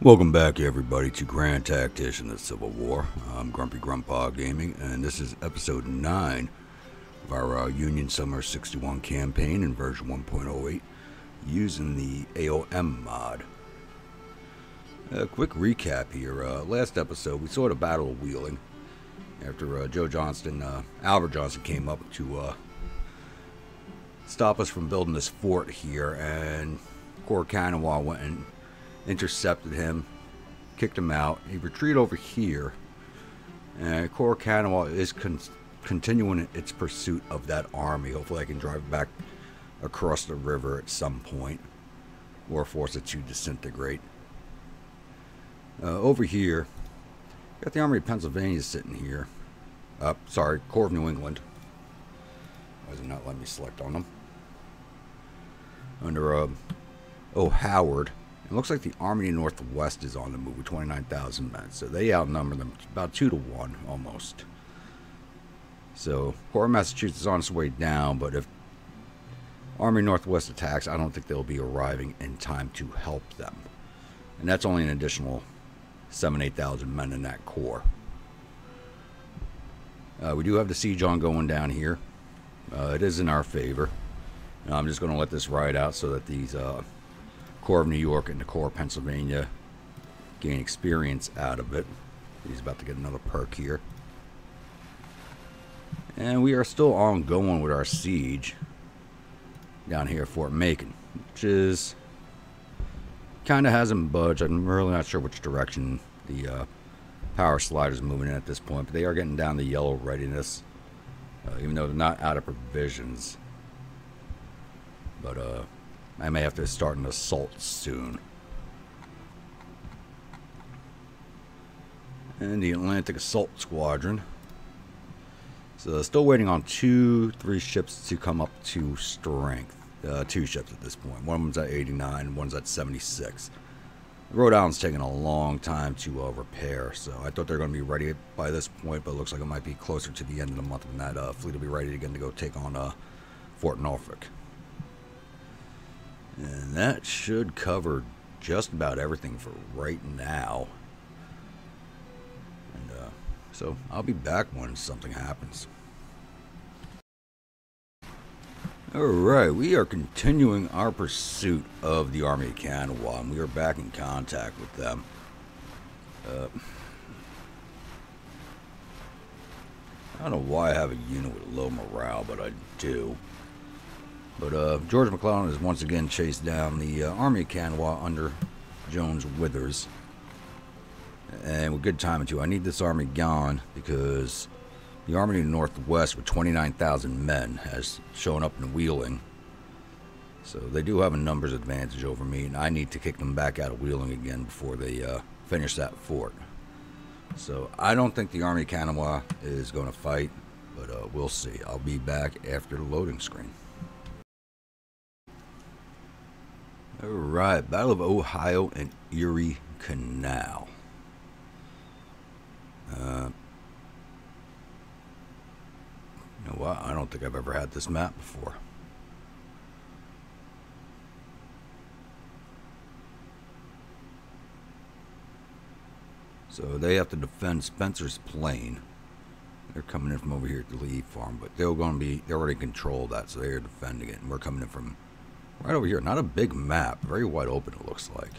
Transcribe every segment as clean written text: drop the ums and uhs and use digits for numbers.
Welcome back, everybody, to Grand Tactician, the Civil War. I'm Grumpy Grandpa Gaming, and this is episode 9 of our Union Summer 61 campaign in version 1.08 using the A.O.M mod. A quick recap here. Last episode, we saw the Battle of Wheeling after Albert Johnston came up to stop us from building this fort here, and Corps of Kanawha went and intercepted him, kicked him out. He retreated over here, and Corps of Kanawha is continuing its pursuit of that army. Hopefully I can drive back across the river at some point or force it to disintegrate. Over here, got the Army of Pennsylvania sitting here. Corps of New England. Why does it not let me select on them? Under Howard. It looks like the Army of Northwest is on the move with 29,000 men, so they outnumber them about 2 to 1 almost. So Corps of Massachusetts is on its way down, but if Army Northwest attacks, I don't think they'll be arriving in time to help them. And that's only an additional 8,000 men in that corps. We do have the siege on going down here. It is in our favor. And I'm just going to let this ride out so that these Corps of New York and the Corps of Pennsylvania gain experience out of it. He's about to get another perk here. And we are still ongoing with our siege down here at Fort Macon, which is kind of hasn't budged. I'm really not sure which direction the power slide is moving in at this point, but they are getting down the yellow readiness, even though they're not out of provisions. But I may have to start an assault soon. And the Atlantic Assault Squadron. So still waiting on 2-3 ships to come up to strength. 2 ships at this point. One of them's at 89, one's at 76. Rhode Island's taking a long time to repair, so I thought they were going to be ready by this point, but it looks like it might be closer to the end of the month when that fleet will be ready again to go take on Fort Norfolk. And that should cover just about everything for right now. And so I'll be back when something happens. Alright, we are continuing our pursuit of the Army of Kanawha, and we are back in contact with them. I don't know why I have a unit with low morale, but I do. But George McClellan has once again chased down the Army of Kanawha under Jones Withers. And with good timing too. I need this army gone because the Army of the Northwest with 29,000 men has shown up in Wheeling. So they do have a numbers advantage over me, and I need to kick them back out of Wheeling again before they finish that fort. So I don't think the Army of Kanawha is going to fight, but we'll see. I'll be back after the loading screen. Alright, Battle of Ohio and Erie Canal. You know what? I don't think I've ever had this map before. So they have to defend Spencer's Plain. They're coming in from over here at the Lee Farm, but they're already controlled that, so they're defending it, and we're coming in from right over here. Not a big map, very wide open it looks like.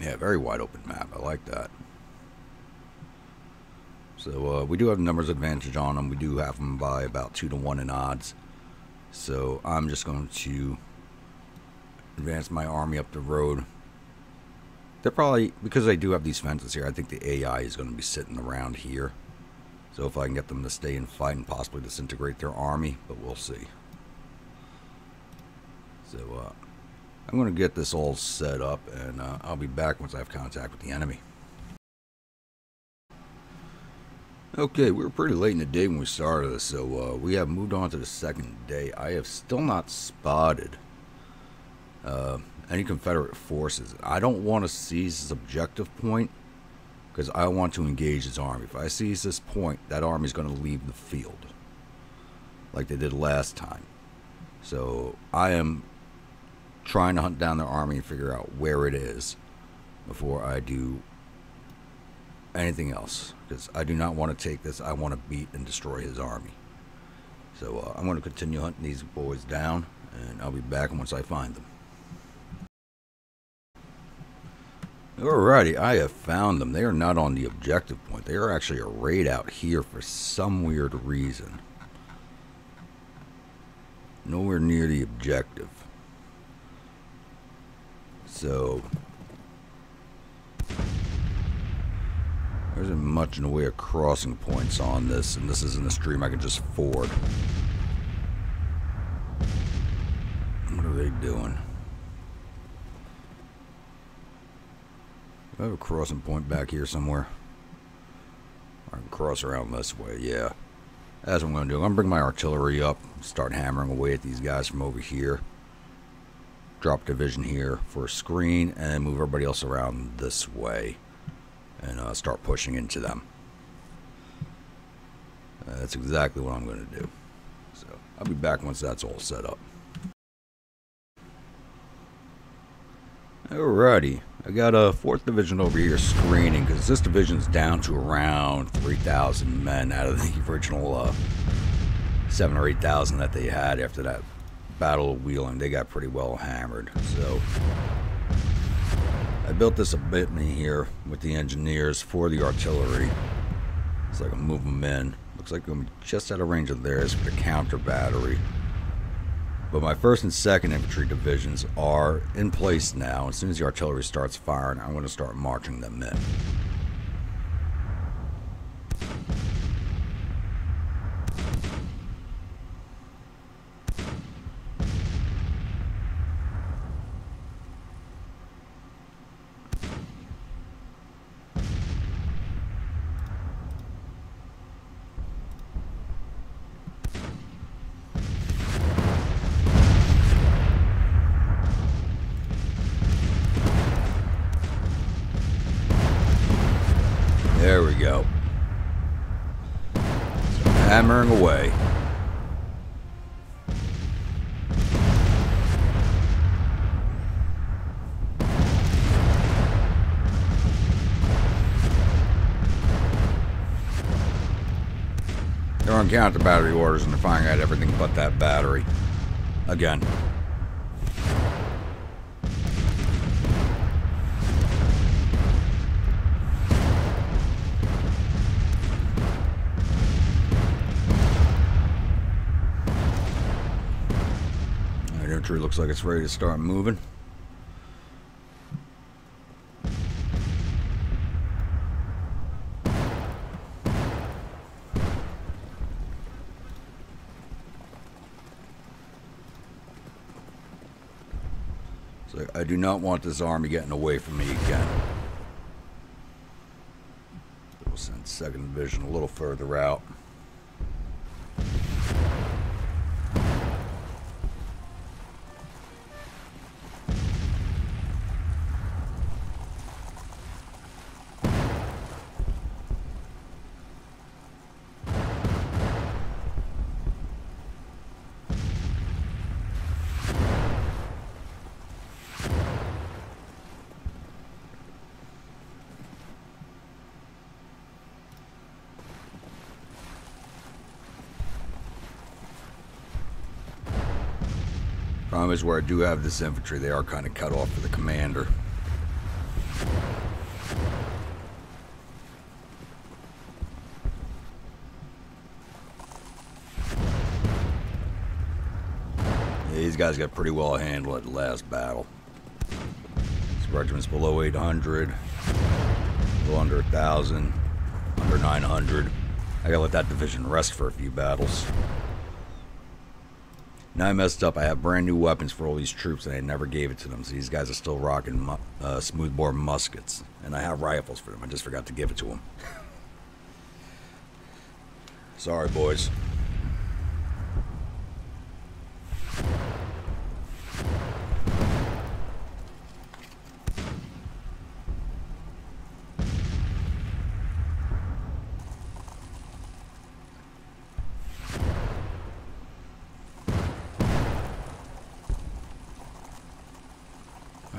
Yeah, very wide open map. I like that. So we do have numbers advantage on them. We do have them by about 2 to 1 in odds. So I'm just going to advance my army up the road. They're probably, because they do have these fences here, I think the AI is going to be sitting around here. So if I can get them to stay and fight and possibly disintegrate their army, but we'll see. So I'm going to get this all set up, and I'll be back once I have contact with the enemy. Okay, we were pretty late in the day when we started this, so we have moved on to the second day. I have still not spotted any Confederate forces. I don't want to seize this objective point because I want to engage his army. If I seize this point, that army is going to leave the field like they did last time. So I am trying to hunt down their army and figure out where it is before I do anything else, because I do not want to take this. I want to beat and destroy his army. So I'm going to continue hunting these boys down, and I'll be back once I find them. Alrighty, I have found them. They are not on the objective point. They are actually arrayed out here for some weird reason. Nowhere near the objective. So there isn't much in the way of crossing points on this, and this isn't a stream I can just ford. What are they doing? Do I have a crossing point back here somewhere? I can cross around this way, yeah. That's what I'm going to do. I'm going to bring my artillery up, start hammering away at these guys from over here. Drop division here for a screen, and move everybody else around this way. And start pushing into them. That's exactly what I'm going to do. So I'll be back once that's all set up. Alrighty, I got a 4th Division over here screening, because this division's down to around 3,000 men out of the original 7,000 or 8,000 that they had after that Battle of Wheeling. They got pretty well hammered. So I built this a bit in here with the engineers for the artillery. So I can move them in. Looks like I'm just out of range of theirs for the counter battery. But my 1st and 2nd infantry divisions are in place now. As soon as the artillery starts firing, I'm going to start marching them in. There we go. So hammering away. They're on counter battery orders and they're firing at everything but that battery. Again. Infantry looks like it's ready to start moving. So I do not want this army getting away from me again. We'll send 2nd Division a little further out. Problem is, where I do have this infantry, they are kind of cut off for the commander. Yeah, these guys got pretty well handled at the last battle. This regiment's below 800, a little under 1,000, under 900. I gotta let that division rest for a few battles. Now I messed up. I have brand new weapons for all these troops and I never gave it to them. So these guys are still rocking smoothbore muskets. And I have rifles for them. I just forgot to give it to them. Sorry, boys.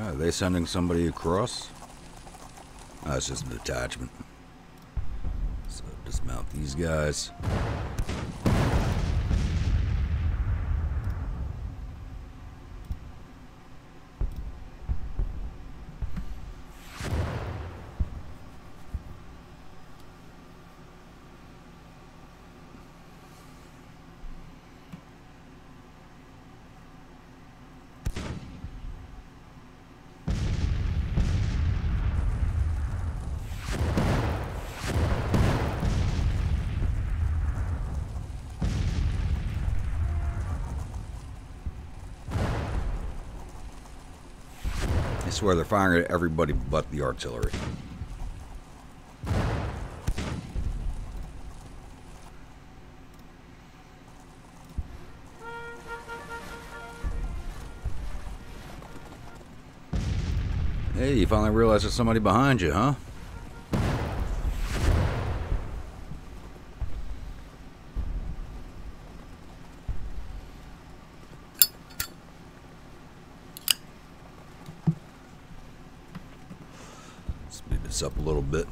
Are they sending somebody across? Oh, it's just a detachment. So dismount these guys. I swear they're firing at everybody but the artillery. Hey, you finally realized there's somebody behind you, huh? Speed this up a little bit.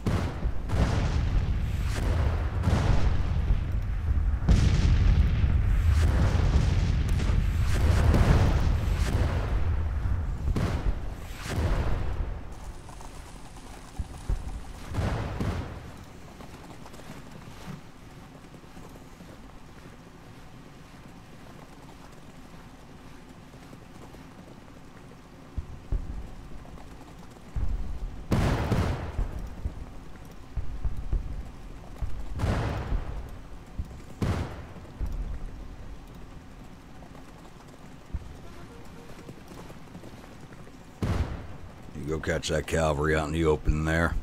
Go catch that cavalry out in the open there.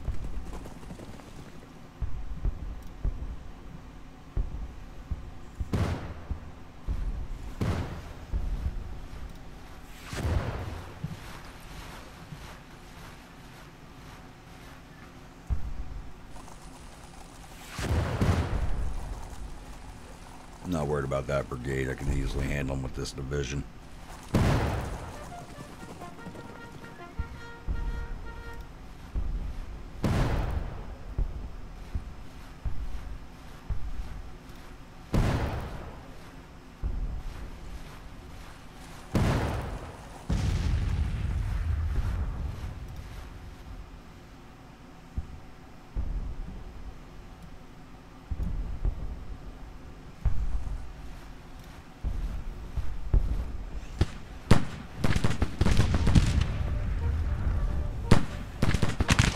I'm not worried about that brigade. I can easily handle them with this division.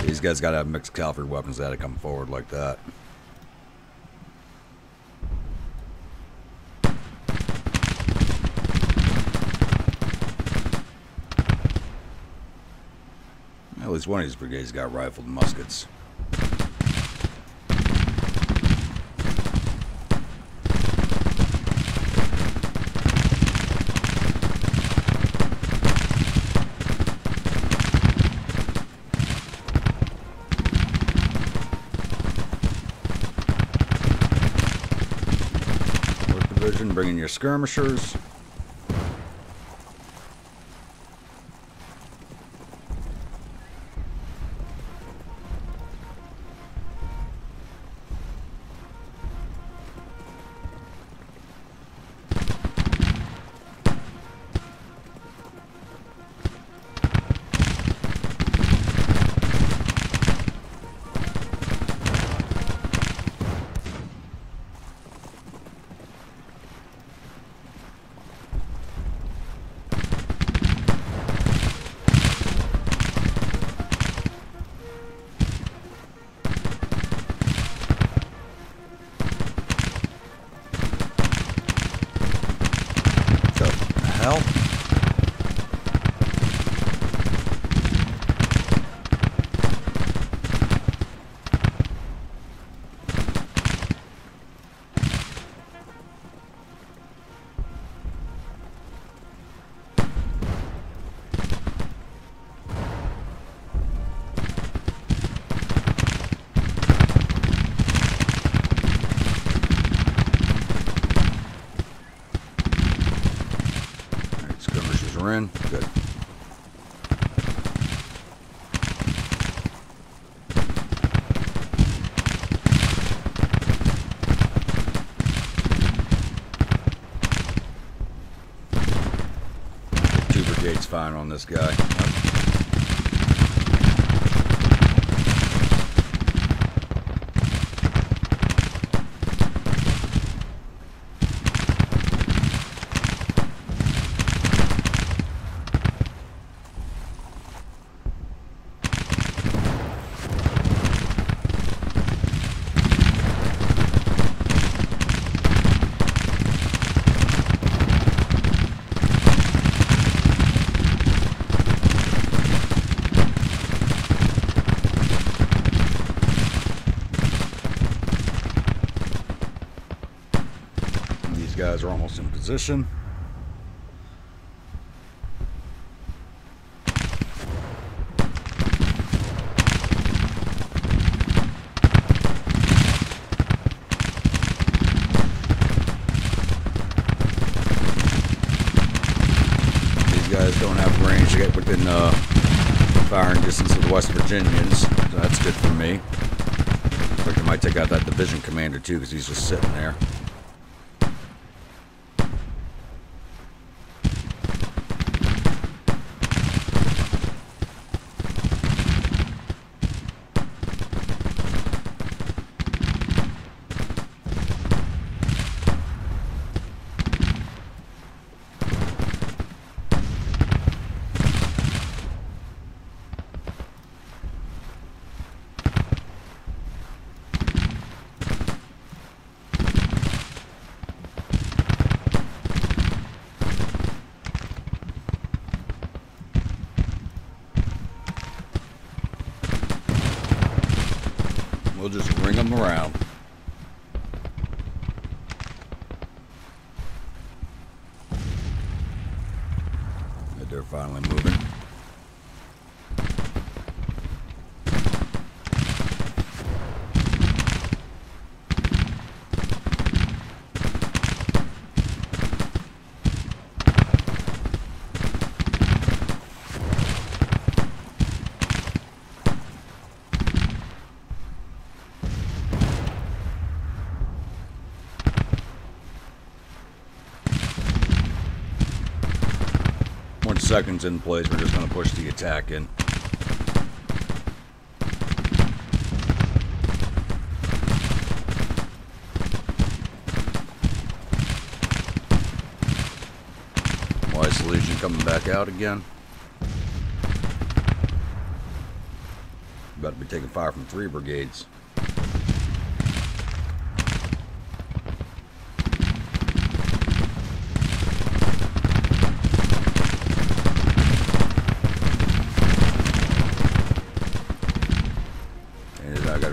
These guys gotta have mixed cavalry weapons that come forward like that. At least one of these brigades got rifled muskets. Bring in your skirmishers. In. Good. shade's fine on this guy. Guys are almost in position. These guys don't have range to get within firing distance of the West Virginians, so that's good for me. Looks like I might take out that division commander too, because he's just sitting there. We'll just ring them around. They're finally moving. Seconds in place, we're just going to push the attack in. Weiss Legion coming back out again. About to be taking fire from 3 brigades.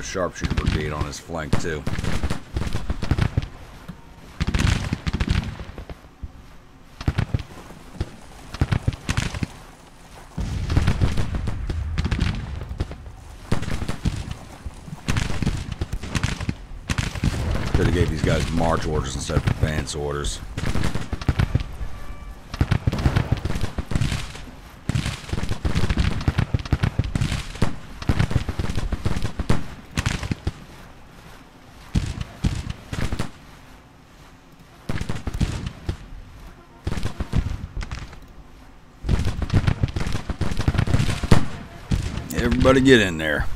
Sharpshooter brigade on his flank too. Could have gave these guys march orders instead of advance orders. Everybody get in there.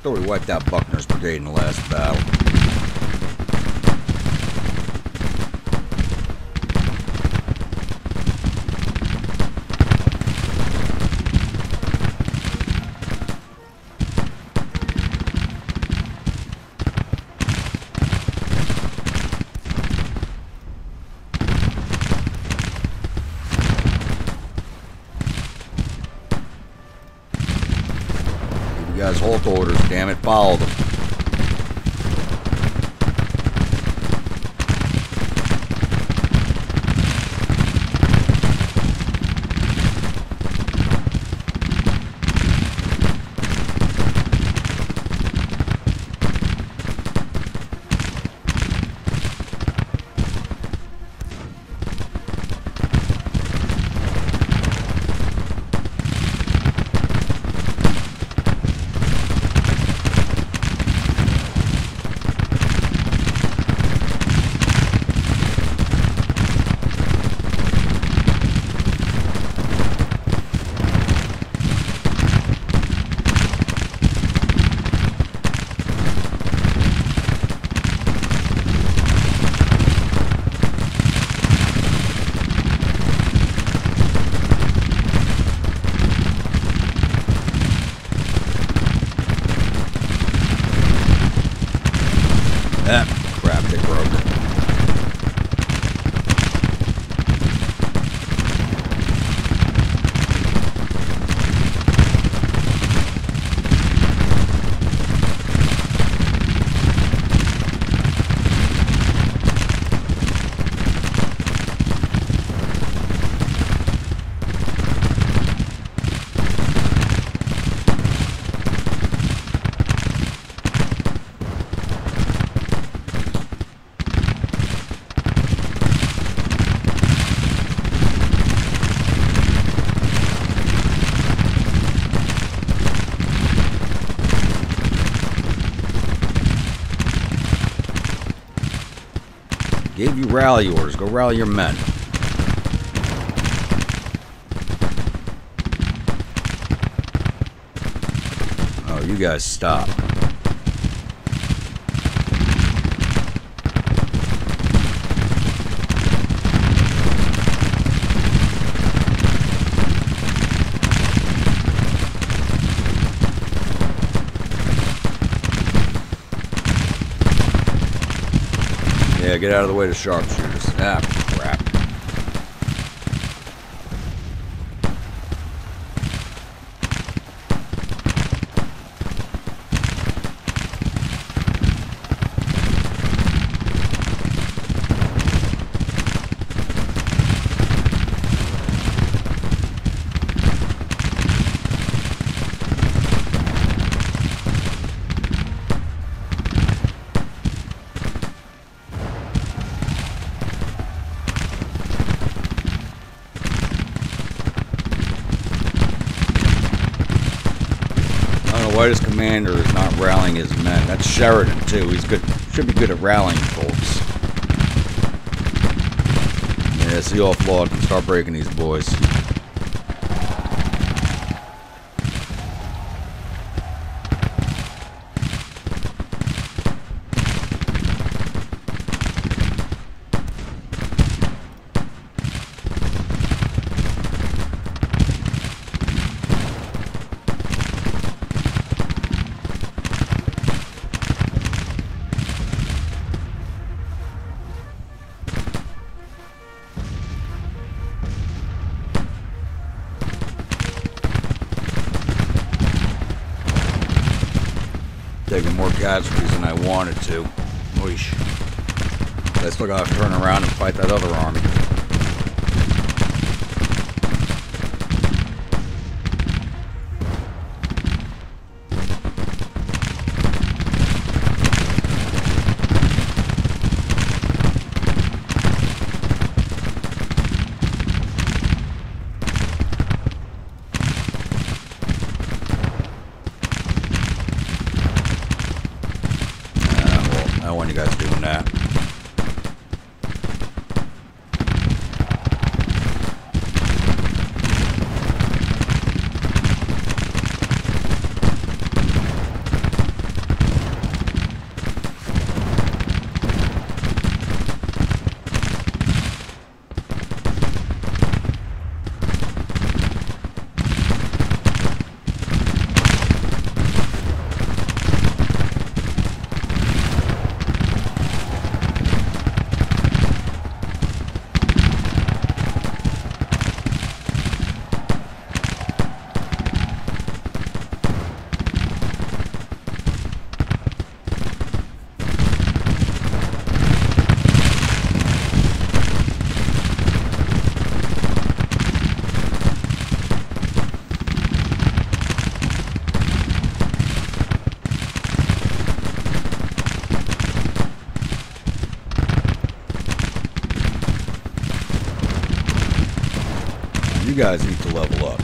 Thought we wiped out Buckner's brigade in the last battle. You guys halt orders, damn it, follow them. Gave you rally orders. Go rally your men. Oh, you guys stop. Yeah, get out of the way to sharpshooters. Ah, crap. His commander is not rallying his men. That's Sheridan too. He's good. Should be good at rallying folks. Yeah, see offload and start breaking these boys. Taking more casualties than I wanted to. Oish. I still gotta turn around and fight that other army. I don't want you guys doing that. You guys need to level up.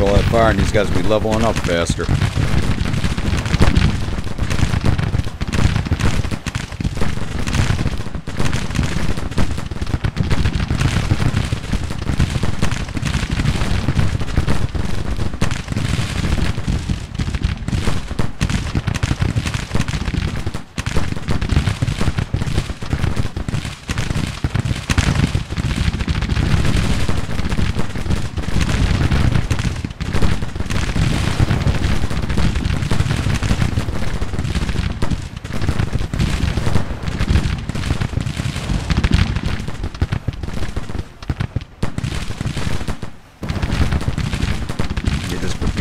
All that fire, and these guys will be leveling up faster.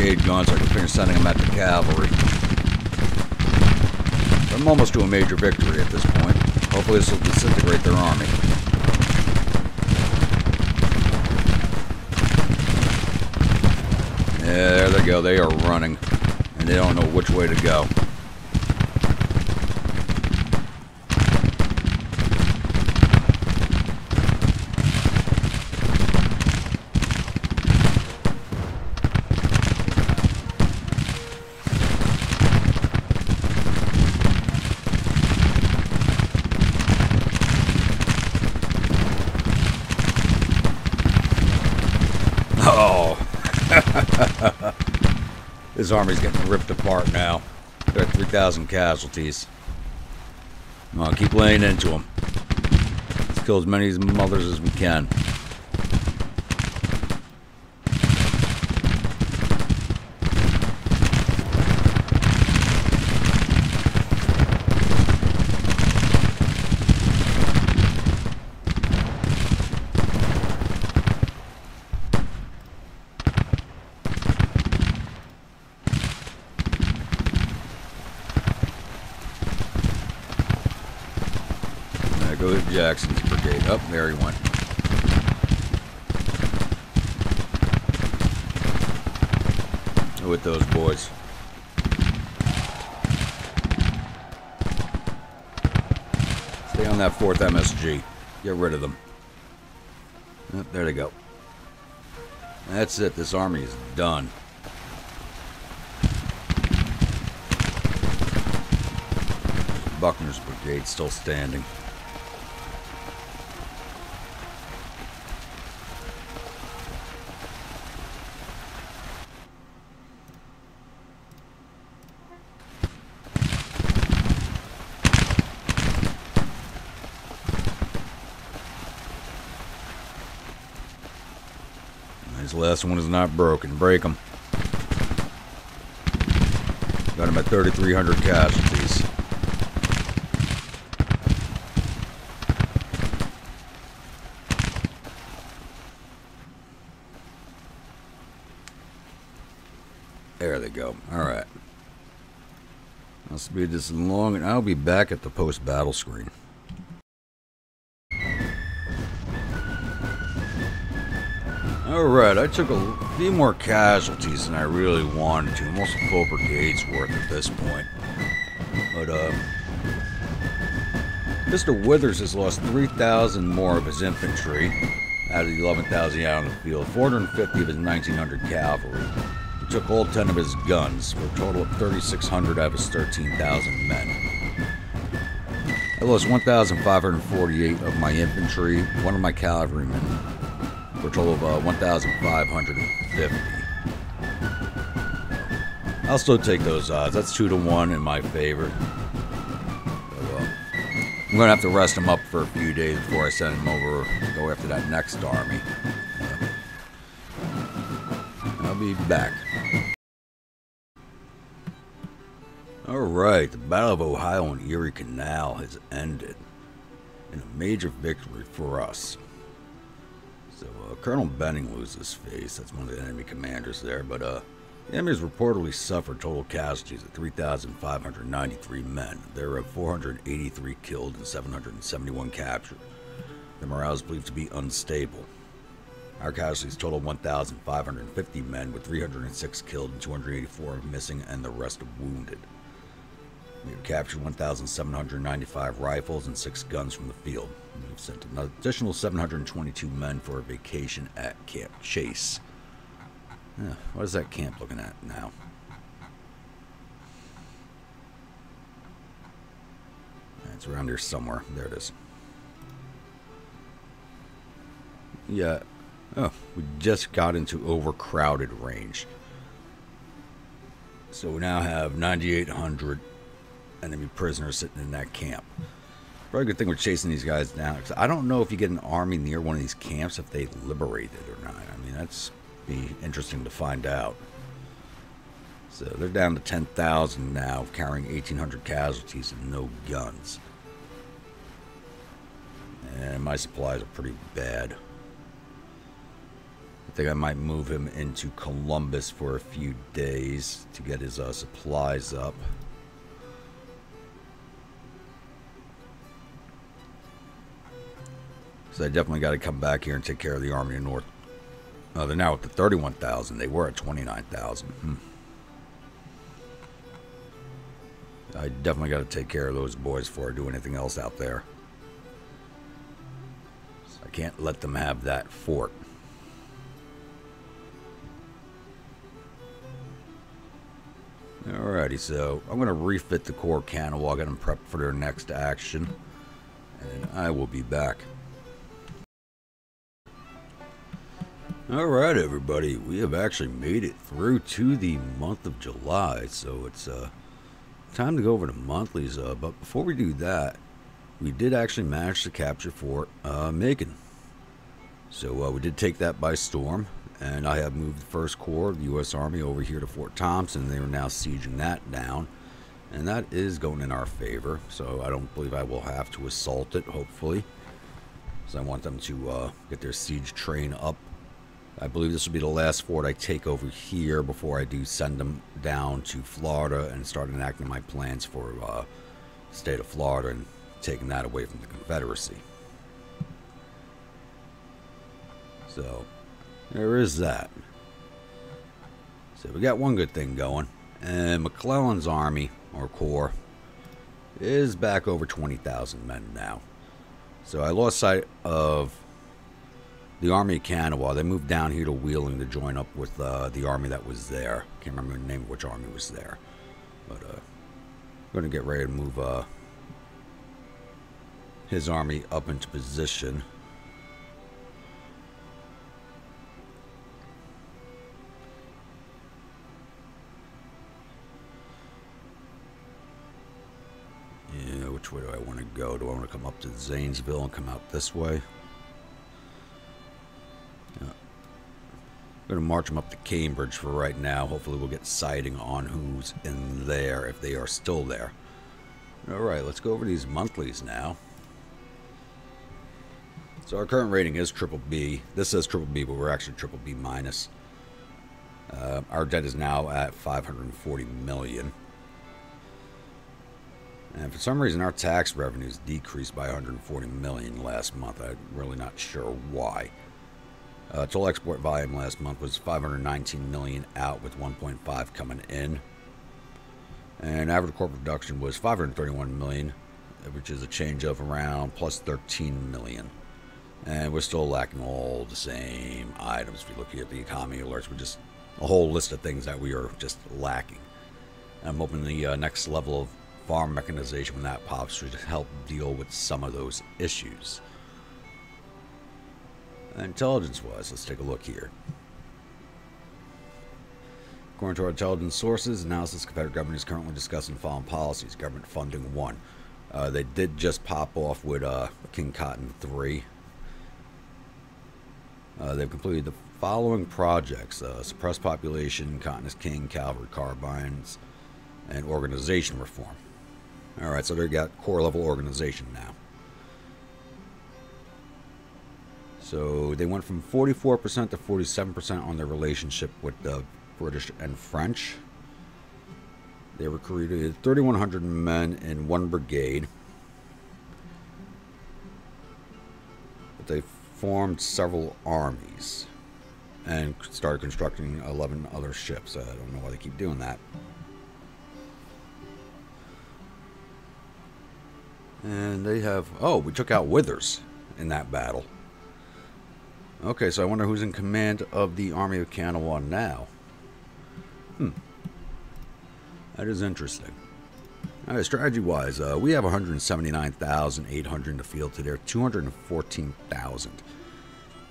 brigade guns so I can finish sending them at the cavalry. I'm almost to a major victory at this point. Hopefully this will disintegrate their army. Yeah, there they go. They are running, and they don't know which way to go. Oh. This army's getting ripped apart now. They're at 3,000 casualties. I'll keep laying into them. Let's kill as many mothers as we can. Go to Jackson's brigade. Up there he went. With those boys. Stay on that 4th MSG. Get rid of them. Oh, there they go. That's it. This army is done. Buckner's brigade still standing. This last one is not broken. Break them. Got him at 3,300 casualties. There they go. Alright. I'll speed this along and I'll be back at the post-battle screen. Alright, I took a few more casualties than I really wanted to. Almost a full brigade's worth at this point. But, Mr. Withers has lost 3,000 more of his infantry out of the 11,000 out on the field. 450 of his 1,900 cavalry. He took all 10 of his guns for a total of 3,600 out of his 13,000 men. I lost 1,548 of my infantry, one of my cavalrymen, for a total of 1,550. I'll still take those odds. That's 2-1 in my favor. So, I'm going to have to rest them up for a few days before I send them over to go after that next army. I'll be back. Alright, the Battle of Ohio and Erie Canal has ended in a major victory for us. So, Colonel Benning loses his face. That's one of the enemy commanders there. But, the enemy has reportedly suffered total casualties of 3,593 men. There are 483 killed and 771 captured. The morale is believed to be unstable. Our casualties total 1,550 men, with 306 killed and 284 missing and the rest wounded. We have captured 1,795 rifles and 6 guns from the field. We've sent an additional 722 men for a vacation at Camp Chase. What is that camp looking at now? It's around here somewhere. There it is. Yeah. Oh, we just got into overcrowded range. So we now have 9,800 enemy prisoners sitting in that camp. Probably a good thing we're chasing these guys down, because I don't know if you get an army near one of these camps if they liberate it or not. I mean, that's be interesting to find out. So they're down to 10,000 now, carrying 1,800 casualties and no guns. And my supplies are pretty bad. I think I might move him into Columbus for a few days to get his supplies up. So I definitely got to come back here and take care of the Army of North. They're now at the 31,000. They were at 29,000. I definitely got to take care of those boys before I do anything else out there. So I can't let them have that fort. Alrighty, so I'm going to refit the Corps of Kanawha, get them prepped for their next action, and I will be back. Alright everybody, we have actually made it through to the month of July, so it's time to go over the monthlies, but before we do that, we did actually manage to capture Fort Macon. So we did take that by storm, and I have moved the 1st Corps of the U.S. Army over here to Fort Thompson. They are now sieging that down, and that is going in our favor, so I don't believe I will have to assault it, hopefully, because I want them to get their siege train up. I believe this will be the last fort I take over here before I do send them down to Florida and start enacting my plans for the state of Florida and taking that away from the Confederacy. So, there is that. So we got one good thing going, and McClellan's army, or corps, is back over 20,000 men now. So I lost sight of the Army of Kanawha. They moved down here to Wheeling to join up with the army that was there. Can't remember the name of which army was there. But I'm going to get ready to move his army up into position. Yeah, which way do I want to go? Do I want to come up to Zanesville and come out this way? I'm going to march them up to Cambridge for right now. Hopefully we'll get sighting on who's in there, if they are still there. Alright, let's go over these monthlies now. So our current rating is triple B. This says triple B, but we're actually triple B minus. Our debt is now at $540 million. And for some reason our tax revenues decreased by $140 million last month. I'm really not sure why. Total export volume last month was $519 million out, with 1.5 coming in. And average corporate production was $531 million, which is a change of around plus $13 million. And we're still lacking all the same items. If you look at the economy alerts, we're just a whole list of things that we are just lacking. And I'm hoping the next level of farm mechanization, when that pops, should help deal with some of those issues. Intelligence-wise, let's take a look here. According to our intelligence sources, analysis, Confederate government is currently discussing the following policies. Government funding 1. They did just pop off with King Cotton 3. They've completed the following projects. Suppressed population, Cotton is King, cavalry carbines, and organization reform. Alright, so they've got corps level organization now. So they went from 44% to 47% on their relationship with the British and French. They recruited 3,100 men in one brigade. But they formed several armies and started constructing 11 other ships. I don't know why they keep doing that. And they have... Oh, we took out Withers in that battle. Okay, so I wonder who's in command of the Army of Kanawha now. That is interesting. Alright, strategy-wise, we have 179,800 in the field to their 214,000.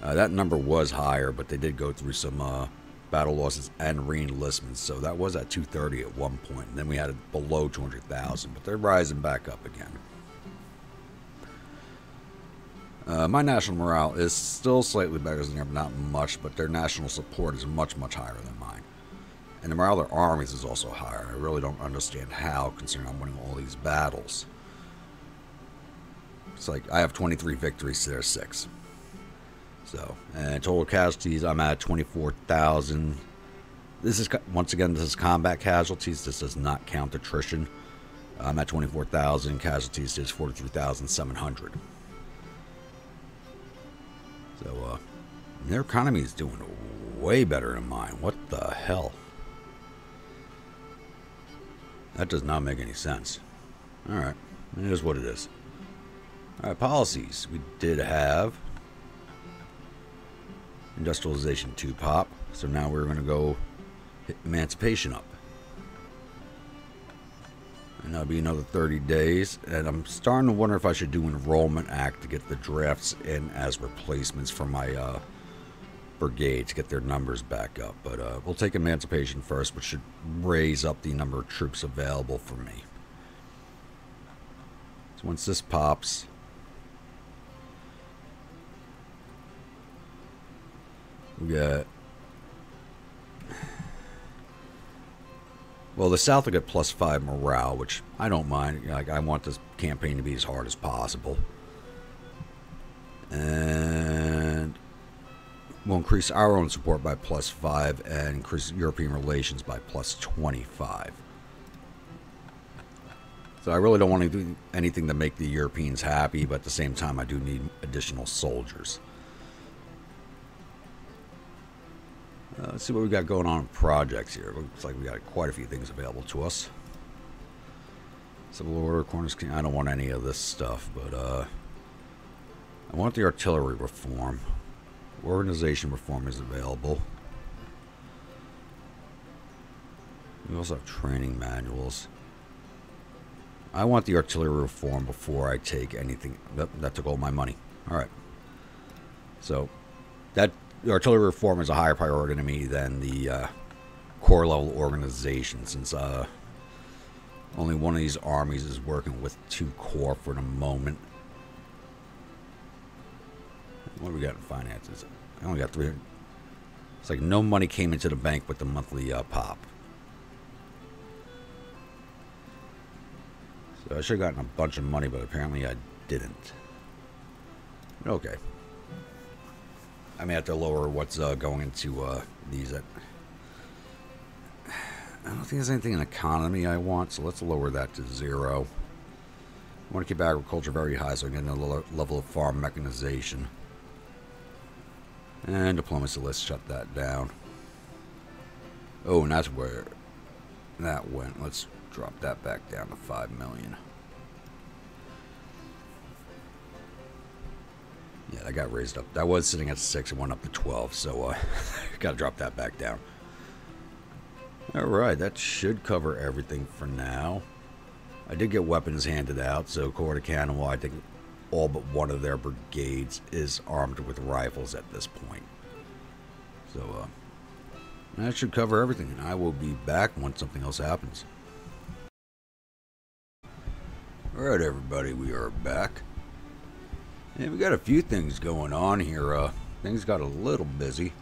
That number was higher, but they did go through some battle losses and re-enlistments, so that was at 230 at one point, and then we had it below 200,000, but they're rising back up again. My national morale is still slightly better than them, not much, but their national support is much, much higher than mine. And the morale of their armies is also higher. I really don't understand how, considering I'm winning all these battles. It's like I have 23 victories to their 6. So, and total casualties, I'm at 24,000. This is, once again, this is combat casualties. This does not count attrition. I'm at 24,000. Casualties is 43,700. So, their economy is doing way better than mine. What the hell? That does not make any sense. Alright, it is what it is. Alright, policies. We did have industrialization 2 pop. So now we're going to go hit emancipation up. And that'll be another 30 days. And I'm starting to wonder if I should do Enrollment Act to get the drafts in as replacements for my brigade to get their numbers back up. But we'll take emancipation first, which should raise up the number of troops available for me. So once this pops, we got, well, the South will get +5 morale, which I don't mind. Like, I want this campaign to be as hard as possible. And we'll increase our own support by +5 and increase European relations by +25. So I really don't want to do anything to make the Europeans happy, but at the same time I do need additional soldiers. Let's see what we got going on in projects here. Looks like we got quite a few things available to us. Civil Order, Corners King. I don't want any of this stuff, but I want the artillery reform. Organization reform is available. We also have training manuals. I want the artillery reform before I take anything. That took all my money. Alright. So, the artillery reform is a higher priority to me than the corps level organization, since only one of these armies is working with 2 corps for the moment. What do we got in finances? I only got 300. It's like no money came into the bank with the monthly pop. So I should have gotten a bunch of money, but apparently I didn't. Okay. I may have to lower what's going into these. I don't think there's anything in economy I want, so let's lower that to 0. I want to keep agriculture very high so I get another level of farm mechanization. And diplomacy, let's shut that down. Oh, and that's where that went. Let's drop that back down to 5 million. Yeah, that got raised up. That was sitting at 6 and went up to 12, so gotta drop that back down. Alright, that should cover everything for now. I did get weapons handed out, so Corps of Kanawha, I think all but one of their brigades is armed with rifles at this point. So, that should cover everything, and I will be back once something else happens. Alright, everybody, we are back. And we got a few things going on here. Things got a little busy.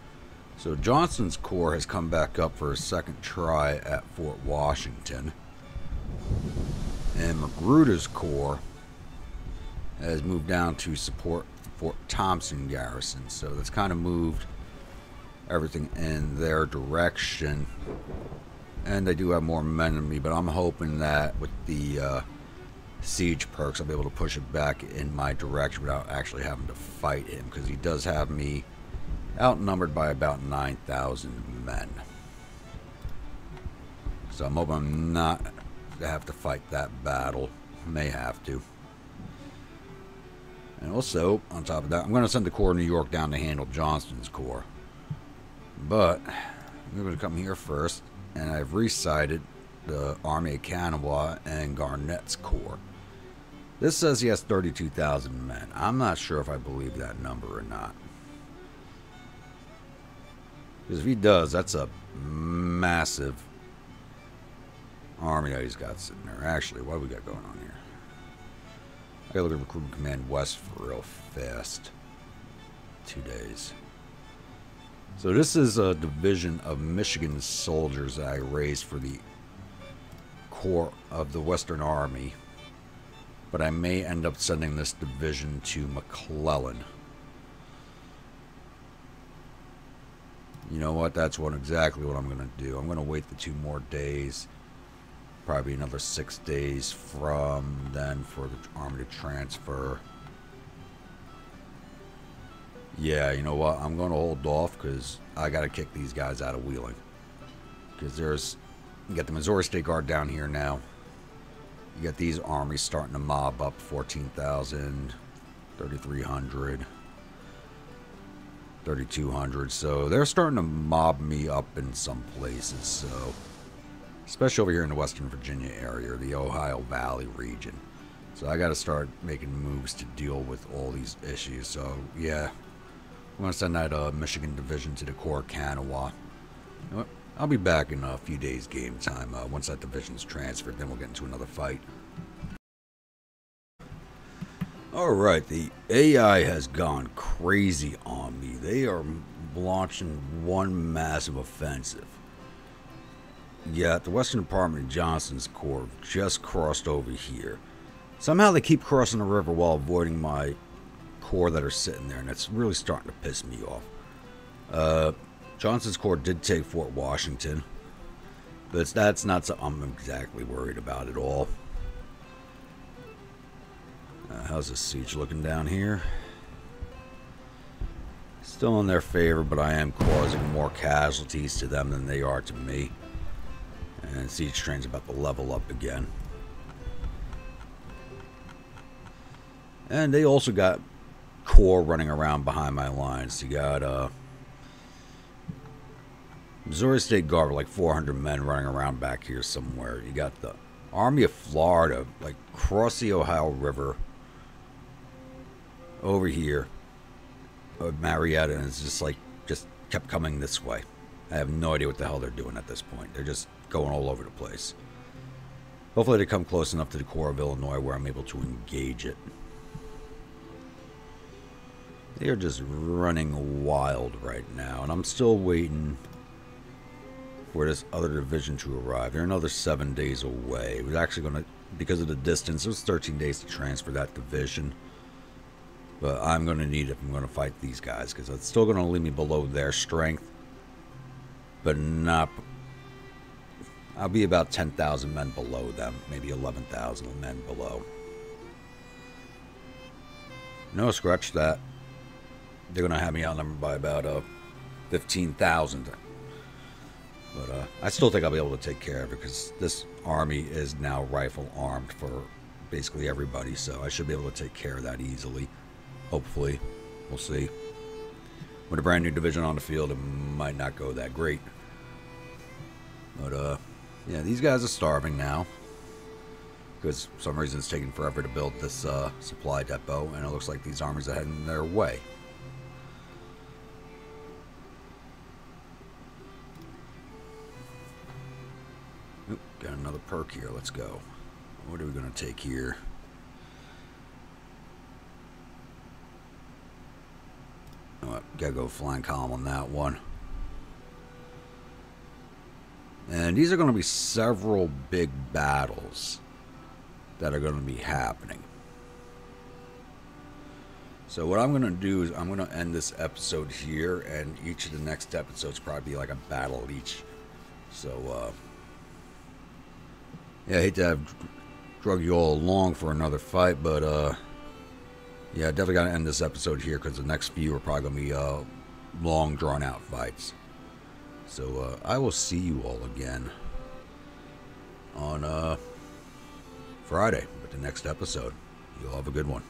So Johnston's Corps has come back up for a second try at Fort Washington. And Magruder's Corps has moved down to support Fort Thompson garrison. So that's kind of moved everything in their direction. And they do have more men than me, but I'm hoping that with the siege perks I'll be able to push it back in my direction without actually having to fight him, because he does have me outnumbered by about 9,000 men. So I'm hoping I'm not to have to fight that battle. May have to. And also, on top of that, I'm going to send the Corps of New York down to handle Johnston's Corps. But we're going to come here first, and I've recited the Army of Kanawha and Garnett's Corps. This says he has 32,000 men. I'm not sure if I believe that number or not. Because if he does, that's a massive army that he's got sitting there. Actually, what do we got going on here? I gotta look at Recruitment Command West for real fast. 2 days. So this is a division of Michigan soldiers that I raised for the Corps of the Western Army. But I may end up sending this division to McClellan. You know what? That's exactly what I'm going to do. I'm going to wait the 2 more days. Probably another 6 days from then for the army to transfer. Yeah, you know what? I'm going to hold off because I got to kick these guys out of Wheeling. Because you got the Missouri State Guard down here now. You got these armies starting to mob up 14,000, 3,300, 3,200. So they're starting to mob me up in some places. So, especially over here in the Western Virginia area or the Ohio Valley region. So I got to start making moves to deal with all these issues. So yeah, I'm going to send that Michigan division to the Corps of Kanawha. You know what? I'll be back in a few days game time. Once that division's transferred, then we'll get into another fight. Alright, the AI has gone crazy on me. They are launching one massive offensive. Yet the Western Department of Johnston's Corps just crossed over here. Somehow they keep crossing the river while avoiding my corps that are sitting there, and it's really starting to piss me off. Johnston's Corps did take Fort Washington, but that's not something I'm exactly worried about at all. How's this siege looking down here? Still in their favor, but I am causing more casualties to them than they are to me. And siege train's about to level up again. And they also got corps running around behind my lines. You got Missouri State Guard, like 400 men running around back here somewhere. You got the Army of Florida, like across the Ohio River over here of Marietta, and it's just kept coming this way. I have no idea what the hell they're doing at this point. They're just going all over the place. Hopefully they come close enough to the Corps of Illinois where I'm able to engage it. They are just running wild right now, and I'm still waiting for this other division to arrive. They're another 7 days away. It was actually going to, because of the distance, it was 13 days to transfer that division. But I'm going to need it if I'm going to fight these guys, because it's still going to leave me below their strength. But not... I'll be about 10,000 men below them, maybe 11,000 men below. No, scratch that. They're going to have me outnumbered by about 15,000. But I still think I'll be able to take care of it, because this army is now rifle armed for basically everybody. So I should be able to take care of that easily. Hopefully. We'll see. With a brand new division on the field, it might not go that great. But yeah, these guys are starving now, because for some reason it's taking forever to build this supply depot, and it looks like these armies are heading their way. Oop, got another perk here. Let's go. What are we going to take here? Oh, gotta go flying column on that one. And these are going to be several big battles that are going to be happening. So what I'm going to do is I'm going to end this episode here, and each of the next episodes probably be like a battle each. So, yeah, I hate to have drug you all along for another fight, but, yeah, I definitely got to end this episode here, because the next few are probably going to be long, drawn-out fights. So, I will see you all again on Friday with the next episode. You all have a good one.